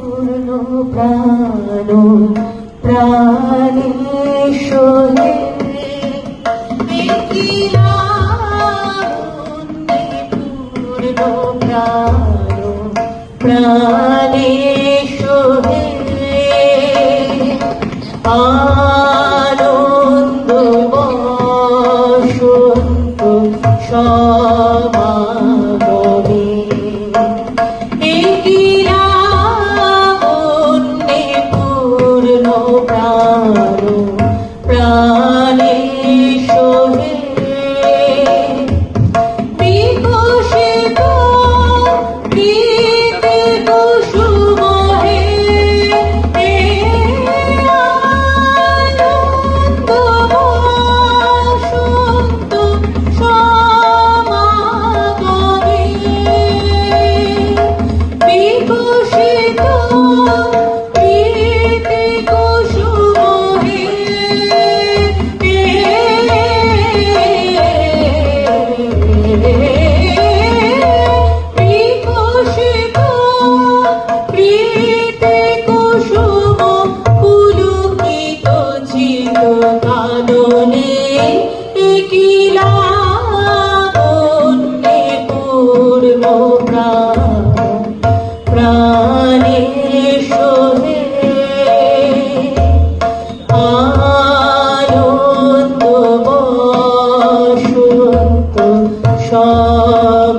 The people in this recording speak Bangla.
পূর্ণ প্রাণ প্রাণেশ্বরে পূর্ণ প্রাণ প্রাণেশ্বরে আনন্দ বসন্ত সমাগমে পূর্ণ প্রাণ প্রাণেশ্বরে বিকশিত প্রীতি কুসুমে আনন্দ বসন্ত সমাগমে বিকশিত কাননে কিলা পূর্ণ প্রাণেশ্বরে আনন্দ বসন্ত সমাগমে